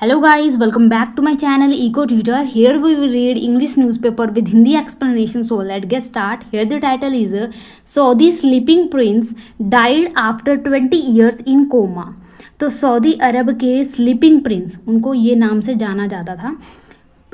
Hello guys, welcome back to my channel Eco Tutor. Here we will read English newspaper with Hindi explanation. So let's get start. Here the title is Saudi sleeping prince died after 20 years in coma. तो Saudi अरब के sleeping Prince, उनको ये नाम से जाना जाता था,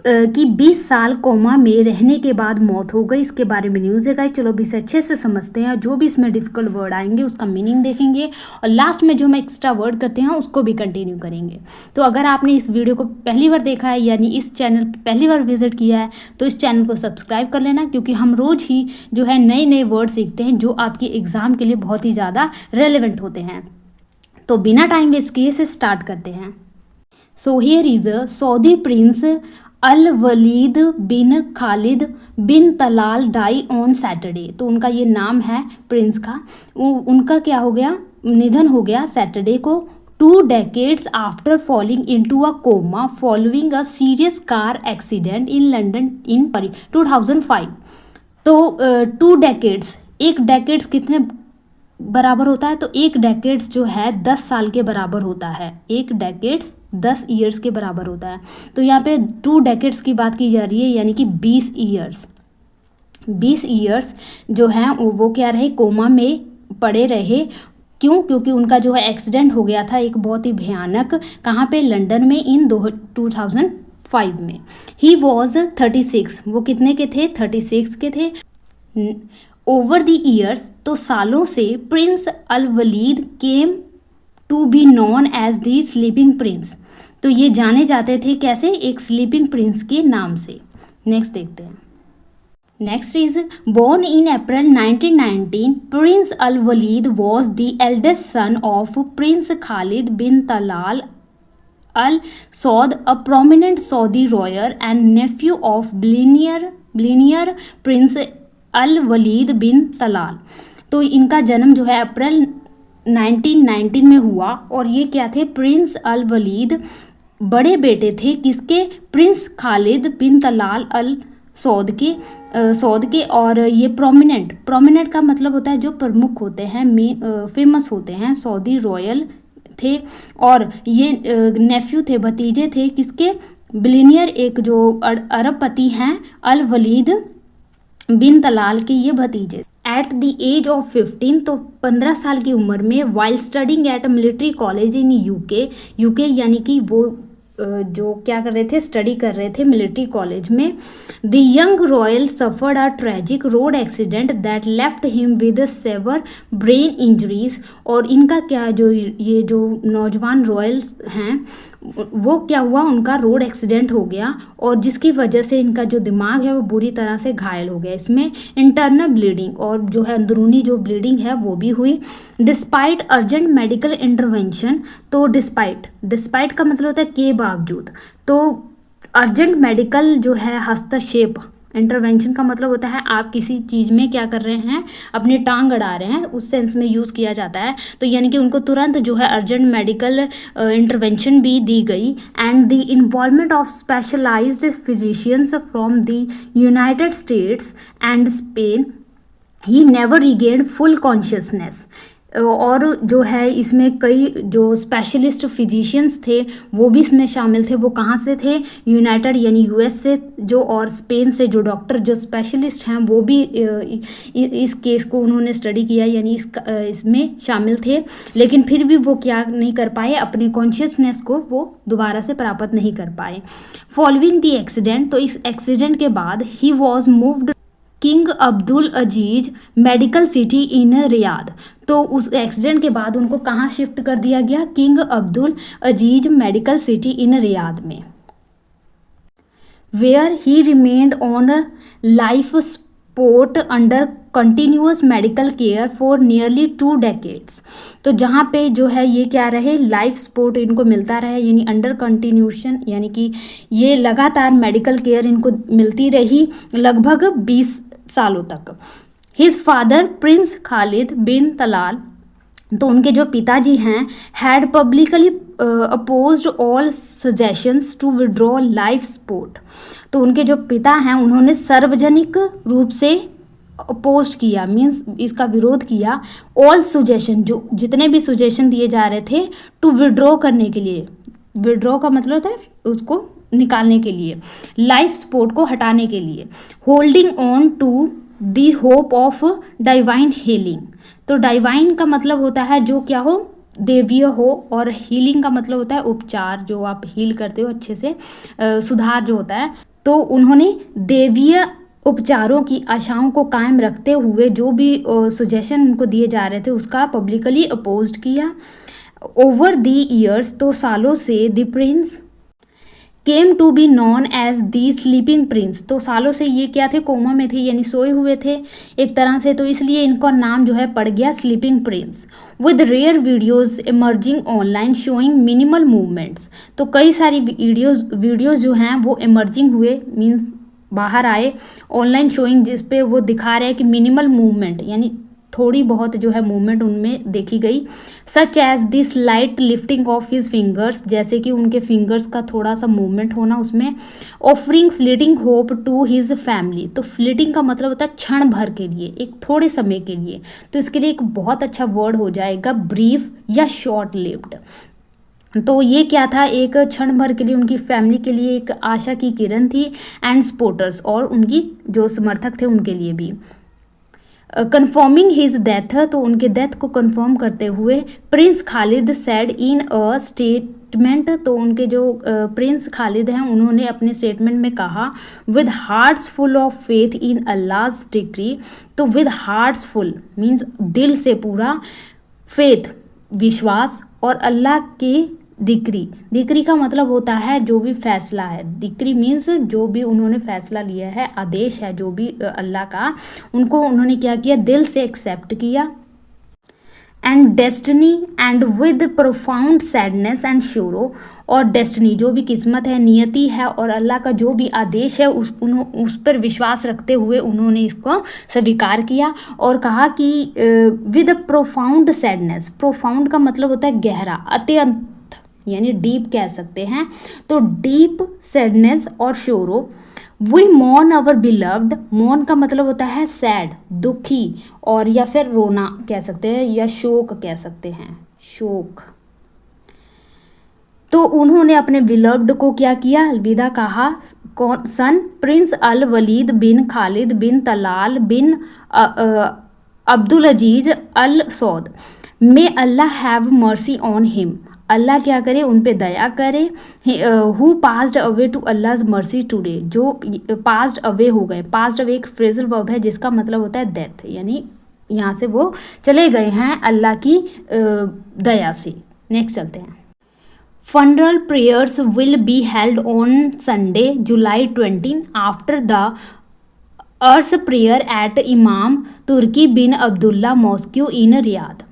कि 20 साल कोमा में रहने के बाद मौत हो गई। इसके बारे में न्यूज़ है गाइस। चलो अभी इसे अच्छे से समझते हैं। जो भी इसमें डिफिकल्ट वर्ड आएंगे उसका मीनिंग देखेंगे और लास्ट में जो हम एक्स्ट्रा वर्ड करते हैं उसको भी कंटिन्यू करेंगे। तो अगर आपने इस वीडियो को पहली बार देखा है, यानी इस चैनल पहली बार विजिट किया है, तो इस चैनल को सब्सक्राइब कर लेना, क्योंकि हम रोज़ ही जो है नए नए वर्ड सीखते हैं जो आपके एग्ज़ाम के लिए बहुत ही ज़्यादा रेलिवेंट होते हैं। तो बिना टाइम वेस्ट किए से स्टार्ट करते हैं। So here is Saudi prince Al Waleed bin Khalid bin Talal die on Saturday. तो उनका ये नाम है प्रिंस का। उनका क्या हो गया, निधन हो गया सैटरडे को, 2 decades after falling into a coma following a serious car accident in London in 2005। तो 2 decades, एक डेकेड्स कितने बराबर होता है? तो एक डेकेड्स जो है 10 साल के बराबर होता है। एक डेकेड्स 10 ईयर्स के बराबर होता है। तो यहाँ पे 2 डेकेड्स की बात की जा रही है, यानी कि 20 ईयर्स। 20 ईयर्स जो हैं वो क्या रहे, कोमा में पड़े रहे। क्यों? क्योंकि उनका जो है एक्सीडेंट हो गया था एक बहुत ही भयानक, कहाँ पे? लंदन में इन 2005 में। ही वॉज 36, वो कितने के थे? 36 के थे। ओवर द ईयर्स, तो सालों से, prince Al Waleed came to be known as the sleeping prince. तो ये जाने जाते थे कैसे? एक स्लीपिंग प्रिंस के नाम से। नेक्स्ट देखते हैं। Next is born in April 1919, Prince Al Waleed was the eldest son of Prince Khalid bin Talal Al Saud, a prominent Saudi royal and nephew of billionaire Prince Al Waleed bin Talal. तो इनका जन्म जो है अप्रैल 1919 में हुआ, और ये क्या थे? प्रिंस अल वलीद बड़े बेटे थे किसके? Prince Khalid bin Talal Al Saud के। और ये प्रोमिनेंट का मतलब होता है जो प्रमुख होते हैं, फेमस होते हैं, सऊदी रॉयल थे। और ये नेफ्यू थे, भतीजे थे किसके? बिलियनियर, एक जो अरबपति हैं, अल वलीद बिन तलाल के ये भतीजे। एट द एज ऑफ 15, तो 15 साल की उम्र में, while studying at military college in UK, यानी कि वो जो क्या कर रहे थे? स्टडी कर रहे थे मिलिट्री कॉलेज में। The young royal suffered a tragic road accident that left him with severe brain injuries. और इनका क्या, जो ये जो नौजवान रॉयल्स हैं, वो क्या हुआ? उनका रोड एक्सीडेंट हो गया, और जिसकी वजह से इनका जो दिमाग है वो बुरी तरह से घायल हो गया। इसमें इंटरनल ब्लीडिंग, और जो है अंदरूनी जो ब्लीडिंग है वो भी हुई। डिस्पाइट अर्जेंट मेडिकल इंटरवेंशन, तो डिस्पाइट का मतलब होता है के बावजूद। तो अर्जेंट मेडिकल जो है हस्तक्षेप, इंटरवेंशन का मतलब होता है आप किसी चीज़ में क्या कर रहे हैं? अपनी टांग अड़ा रहे हैं, उस सेंस में यूज़ किया जाता है। तो यानी कि उनको तुरंत जो है अर्जेंट मेडिकल इंटरवेंशन भी दी गई। And the involvement of specialised physicians from the United States and Spain, he never regained full consciousness. और जो है इसमें कई जो स्पेशलिस्ट फिजिशियंस थे वो भी इसमें शामिल थे। वो कहाँ से थे? यूनाइटेड यानी यूएस से जो, और स्पेन से जो डॉक्टर, जो स्पेशलिस्ट हैं, वो भी इस केस को उन्होंने स्टडी किया, यानी इसमें शामिल थे। लेकिन फिर भी वो क्या नहीं कर पाए? अपने कॉन्शियसनेस को वो दोबारा से प्राप्त नहीं कर पाए। फॉलोइंग द एक्सीडेंट, तो इस एक्सीडेंट के बाद, he was moved king Abdul Aziz Medical City in Riyadh. तो उस एक्सीडेंट के बाद उनको कहाँ शिफ्ट कर दिया गया? King Abdul Aziz Medical City in Riyadh में, where he remained on life support under continuous medical care for nearly 2 decades। तो जहाँ पे जो है ये क्या रहे? लाइफ सपोर्ट इनको मिलता रहे, यानी अंडर कंटिन्यूशन, यानी कि ये लगातार मेडिकल केयर इनको मिलती रही लगभग 20 सालों तक। His father prince Khalid bin Talal, तो उनके जो पिताजी हैं, had publicly opposed all suggestions to withdraw life support. तो उनके जो पिता हैं उन्होंने सार्वजनिक रूप से अपोज किया, मीन्स इसका विरोध किया। ऑल सुजेशन, जो जितने भी सुजेशन दिए जा रहे थे, टू विड्रॉ करने के लिए, विड्रॉ का मतलब होता है उसको निकालने के लिए, लाइफ सपोर्ट को हटाने के लिए, holding on to the hope of divine healing. तो डिवाइन का मतलब होता है जो क्या हो, देवीय हो, और हीलिंग का मतलब होता है उपचार, जो आप हील करते हो अच्छे से, सुधार जो होता है। तो उन्होंने देवीय उपचारों की आशाओं को कायम रखते हुए जो भी सजेशन उनको दिए जा रहे थे उसका पब्लिकली अपोज्ड किया। ओवर द ईयर्स, तो सालों से, the prince came to be known as the sleeping prince. तो सालों से ये क्या थे, कोमा में थे, यानी सोए हुए थे एक तरह से, तो इसलिए इनका नाम जो है पड़ गया sleeping prince. With rare videos emerging online showing minimal movements. तो कई सारी वीडियोज़ जो हैं वो इमर्जिंग हुए, मीन्स बाहर आए, ऑनलाइन शोइंग, जिस पे वो दिखा रहे हैं कि मिनिमल मूवमेंट, यानी थोड़ी बहुत जो है मूवमेंट उनमें देखी गई। Such as this light lifting of his fingers, जैसे कि उनके फिंगर्स का थोड़ा सा मूवमेंट होना उसमें। Offering fleeting hope to his family. तो फ्लीटिंग का मतलब होता है क्षण भर के लिए, एक थोड़े समय के लिए, तो इसके लिए एक बहुत अच्छा वर्ड हो जाएगा ब्रीफ या शॉर्ट लिव्ड। तो ये क्या था, एक क्षण भर के लिए उनकी फैमिली के लिए एक आशा की किरण थी, एंड सपोर्टर्स, और उनकी जो समर्थक थे उनके लिए भी। कन्फर्मिंग हिज डेथ, तो उनके डेथ को कन्फर्म करते हुए, Prince Khalid said in a statement, तो उनके जो प्रिंस खालिद हैं उन्होंने अपने स्टेटमेंट में कहा, with hearts full of faith in Allah's decree. तो विद हार्ट्स फुल मीन्स दिल से पूरा, फेथ विश्वास, और अल्लाह की डिक्री का मतलब होता है जो भी फैसला है, डिक्री मीन्स जो भी उन्होंने फैसला लिया है, आदेश है जो भी अल्लाह का, उनको उन्होंने क्या किया, दिल से एक्सेप्ट किया। And destiny, and with profound sadness and sorrow, और डेस्टिनी जो भी किस्मत है, नियति है, और अल्लाह का जो भी आदेश है उस पर विश्वास रखते हुए उन्होंने इसको स्वीकार किया, और कहा कि विद प्रोफाउंड सैडनेस, प्रोफाउंड का मतलब होता है गहरा, अत्यंत, यानी डीप कह सकते हैं, तो डीप सैडनेस और sorrow. We mourn our beloved, mourn का मतलब होता है सैड, दुखी, और या फिर रोना कह सकते हैं, या शोक कह सकते हैं, शोक। तो उन्होंने अपने बिलव्ड को क्या किया, अलविदा कहा। Son Prince Al Waleed bin Khalid bin Talal bin Abdul Aziz Al Saud, may Allah have mercy on him, अल्लाह क्या करे, उन पे दया करे। Who passed away to Allah's mercy today, जो पास्ड अवे हो गए, पास्ड अवे एक फ्रेजल वर्ब है जिसका मतलब होता है डेथ, यानी यहाँ से वो चले गए हैं अल्लाह की दया से। नेक्स्ट चलते हैं। Funeral prayers will be held on Sunday July 20 after the अर्स prayer at Imam Turki bin Abdullah mosque in Riyadh.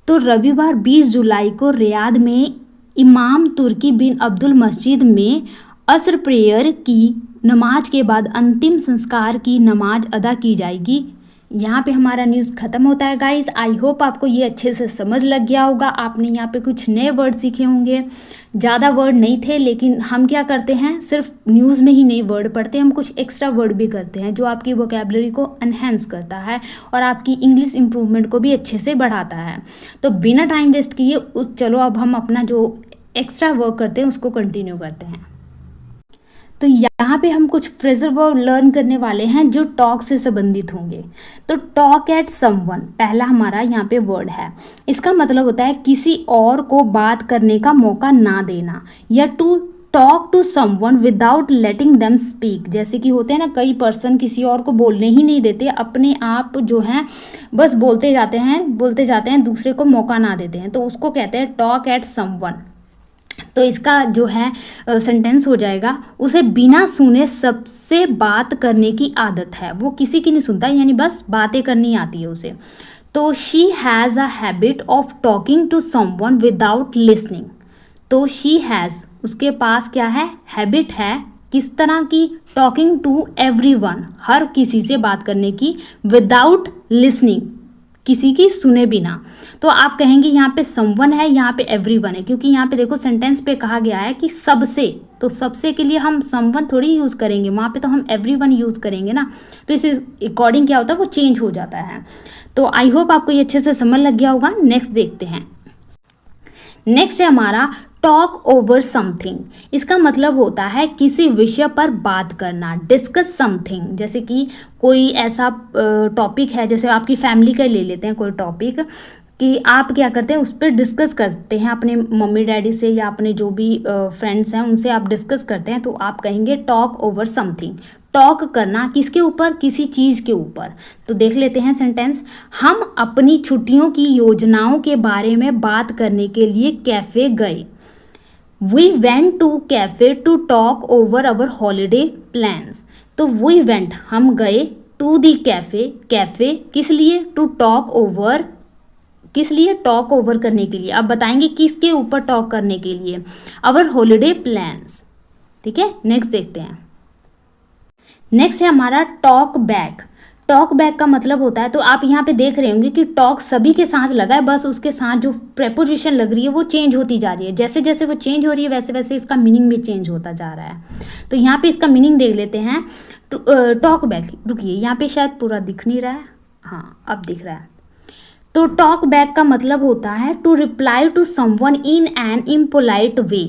तो रविवार 20 जुलाई को रियाद में इमाम तुर्की बिन अब्दुल मस्जिद में असर प्रेयर की नमाज के बाद अंतिम संस्कार की नमाज अदा की जाएगी। यहाँ पे हमारा न्यूज़ ख़त्म होता है गाइज। आई होप आपको ये अच्छे से समझ लग गया होगा। आपने यहाँ पे कुछ नए वर्ड सीखे होंगे, ज़्यादा वर्ड नहीं थे, लेकिन हम क्या करते हैं, सिर्फ न्यूज़ में ही नए वर्ड पढ़ते हैं, हम कुछ एक्स्ट्रा वर्ड भी करते हैं जो आपकी वोकैबुलरी को एनहेंस करता है और आपकी इंग्लिश इंप्रूवमेंट को भी अच्छे से बढ़ाता है। तो बिना टाइम वेस्ट किए चलो अब हम अपना जो एक्स्ट्रा वर्क करते हैं उसको कंटिन्यू करते हैं। तो यहाँ पे हम कुछ फ्रेजल वर्ब लर्न करने वाले हैं जो टॉक से संबंधित होंगे। तो टॉक एट समवन पहला हमारा यहाँ पे वर्ड है। इसका मतलब होता है किसी और को बात करने का मौका ना देना, या to talk to someone without letting them speak. जैसे कि होते हैं ना, कई पर्सन किसी और को बोलने ही नहीं देते, अपने आप जो हैं बस बोलते जाते हैं, दूसरे को मौका ना देते हैं, तो उसको कहते हैं टॉक एट समवन। तो इसका जो है सेंटेंस हो जाएगा, उसे बिना सुने सबसे बात करने की आदत है, वो किसी की नहीं सुनता, यानी बस बातें करनी आती है उसे। तो she has a habit of talking to someone without listening. तो शी हैज़, उसके पास क्या है, हैबिट है, किस तरह की, टॉकिंग टू एवरीवन, हर किसी से बात करने की, विदाउट लिसनिंग, किसी की सुने बिना। तो आप कहेंगे यहाँ पे समवन है, यहाँ पे एवरीवन है, क्योंकि यहाँ पे देखो सेंटेंस पे कहा गया है कि सबसे, तो सबसे के लिए हम समवन थोड़ी यूज़ करेंगे, वहाँ पे तो हम एवरीवन यूज़ करेंगे ना। तो इस अकॉर्डिंग क्या होता है, वो चेंज हो जाता है। तो आई होप आपको ये अच्छे से समझ लग गया होगा। नेक्स्ट देखते हैं। नेक्स्ट है हमारा टॉक ओवर समथिंग, इसका मतलब होता है किसी विषय पर बात करना, डिस्कस समथिंग। जैसे कि कोई ऐसा टॉपिक है, जैसे आपकी फैमिली का ले लेते हैं कोई टॉपिक, कि आप क्या करते हैं उस पर डिस्कस करते हैं अपने मम्मी डैडी से या अपने जो भी फ्रेंड्स हैं उनसे आप डिस्कस करते हैं, तो आप कहेंगे टॉक ओवर समथिंग। टॉक करना किसके ऊपर, किसी चीज़ के ऊपर। तो देख लेते हैं सेंटेंस। हम अपनी छुट्टियों की योजनाओं के बारे में बात करने के लिए कैफ़े गए। We went to cafe to talk over our holiday plans। तो we went, हम गए, to the cafe, कैफे किस लिए, to talk over, किस लिए, टॉक ओवर करने के लिए। अब बताएंगे किसके ऊपर टॉक करने के लिए, our holiday plans। ठीक है, नेक्स्ट देखते हैं। नेक्स्ट है हमारा टॉक बैक। टॉक बैक का मतलब होता है, तो आप यहाँ पे देख रहे होंगे कि टॉक सभी के साथ लगा है, बस उसके साथ जो प्रेपोजिशन लग रही है वो चेंज होती जा रही है। जैसे जैसे वो चेंज हो रही है वैसे वैसे इसका मीनिंग भी चेंज होता जा रहा है। तो यहाँ पे इसका मीनिंग देख लेते हैं। टॉक बैक, रुकिए यहाँ पे शायद पूरा दिख नहीं रहा है, हाँ अब दिख रहा है। तो टॉक बैक का मतलब होता है to reply to someone in an impolite way.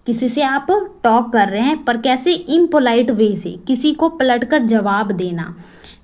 किसी से आप टॉक कर रहे हैं पर कैसे, इम्पोलाइट वे से, किसी को पलटकर जवाब देना।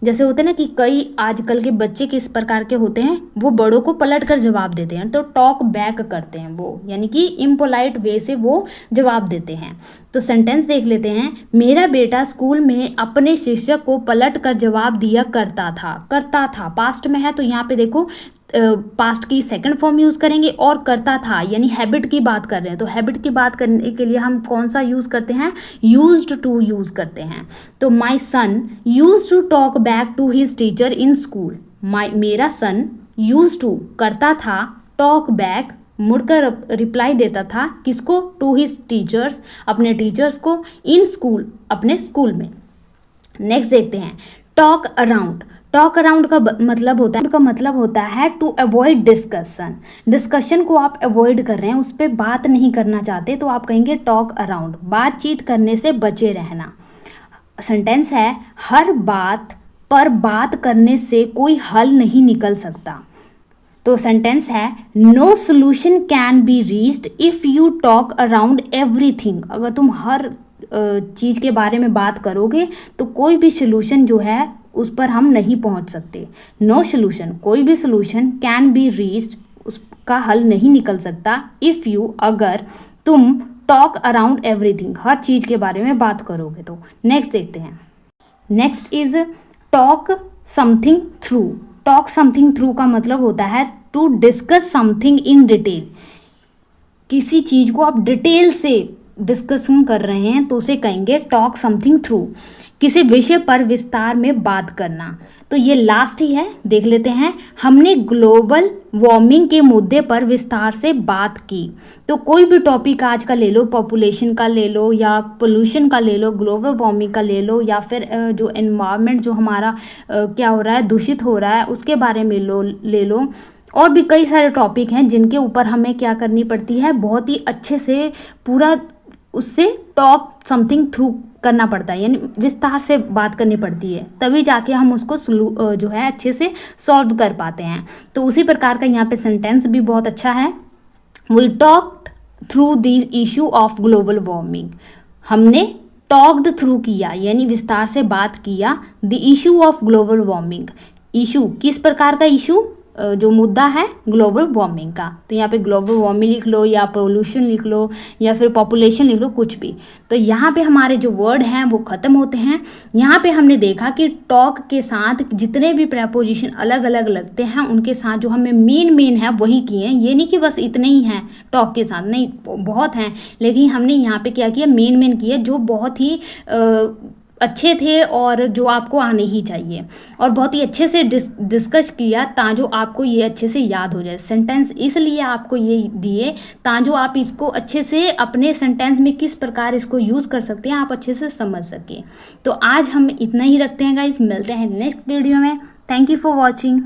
जैसे होते हैं ना कि कई आजकल के बच्चे किस प्रकार के होते हैं, वो बड़ों को पलट कर जवाब देते हैं, तो टॉक बैक करते हैं वो, यानी कि इम्पोलाइट वे से वो जवाब देते हैं। तो सेंटेंस देख लेते हैं। मेरा बेटा स्कूल में अपने शिक्षक को पलट कर जवाब दिया करता था पास्ट में है, तो यहाँ पे देखो पास्ट की सेकंड फॉर्म यूज़ करेंगे, और करता था यानी हैबिट की बात कर रहे हैं, तो हैबिट की बात करने के लिए हम कौन सा यूज़ करते हैं, यूज्ड टू यूज़ करते हैं। तो my son used to talk back to his teacher in school. मेरा सन यूज्ड टू करता था, टॉक बैक मुड़कर रिप्लाई देता था, किसको, टू हिज टीचर्स, अपने टीचर्स को, इन स्कूल, अपने स्कूल में। नेक्स्ट देखते हैं टॉक अराउंड। टॉक अराउंड का मतलब होता है टू अवॉइड डिस्कशन। डिस्कशन को आप अवॉइड कर रहे हैं, उस पर बात नहीं करना चाहते, तो आप कहेंगे टॉक अराउंड। बातचीत करने से बचे रहना। सेंटेंस है, हर बात पर बात करने से कोई हल नहीं निकल सकता। तो सेंटेंस है, no solution can be reached if you talk around everything. अगर तुम हर चीज़ के बारे में बात करोगे तो कोई भी सोल्यूशन जो है उस पर हम नहीं पहुंच सकते। नो सोल्यूशन, कोई भी सोल्यूशन, कैन बी रीच्ड, उसका हल नहीं निकल सकता, इफ़ यू, अगर तुम, टॉक अराउंड एवरीथिंग, हर चीज़ के बारे में बात करोगे तो। नेक्स्ट देखते हैं। Next is talk something through. Talk something through का मतलब होता है to discuss something in detail. किसी चीज़ को आप डिटेल से डिस्कशन कर रहे हैं तो उसे कहेंगे टॉक समथिंग थ्रू। किसी विषय पर विस्तार में बात करना। तो ये लास्ट ही है, देख लेते हैं। हमने ग्लोबल वार्मिंग के मुद्दे पर विस्तार से बात की। तो कोई भी टॉपिक आज का ले लो, पॉपुलेशन का ले लो या पोल्यूशन का ले लो, ग्लोबल वार्मिंग का ले लो, या फिर जो एनवायरनमेंट जो हमारा क्या हो रहा है, दूषित हो रहा है, उसके बारे में ले लो। और भी कई सारे टॉपिक हैं जिनके ऊपर हमें क्या करनी पड़ती है, बहुत ही अच्छे से पूरा उससे टॉक समथिंग थ्रू करना पड़ता है, यानी विस्तार से बात करनी पड़ती है, तभी जाके हम उसको जो है अच्छे से सॉल्व कर पाते हैं। तो उसी प्रकार का यहाँ पे सेंटेंस भी बहुत अच्छा है। We talked through the issue of global warming. हमने टॉक्ड थ्रू किया यानी विस्तार से बात किया, the issue of global warming. Issue किस प्रकार का इशू, जो मुद्दा है ग्लोबल वार्मिंग का। तो यहाँ पे ग्लोबल वार्मिंग लिख लो या पोल्यूशन लिख लो या फिर पॉपुलेशन लिख लो, कुछ भी। तो यहाँ पे हमारे जो वर्ड हैं वो ख़त्म होते हैं। यहाँ पे हमने देखा कि टॉक के साथ जितने भी प्रेपोजिशन अलग अलग लगते हैं उनके साथ जो हमें मेन है वही किए हैं। ये नहीं कि बस इतने ही हैं टॉक के साथ, नहीं बहुत हैं, लेकिन हमने यहाँ पे क्या किया, मेन किए जो बहुत ही अच्छे थे और जो आपको आने ही चाहिए, और बहुत ही अच्छे से डिस्कस किया ताजो आपको ये अच्छे से याद हो जाए। सेंटेंस इसलिए आपको ये दिए ताजो आप इसको अच्छे से अपने सेंटेंस में किस प्रकार इसको यूज़ कर सकते हैं, आप अच्छे से समझ सकें। तो आज हम इतना ही रखते हैं गाइस, मिलते हैं नेक्स्ट वीडियो में। Thank you for watching.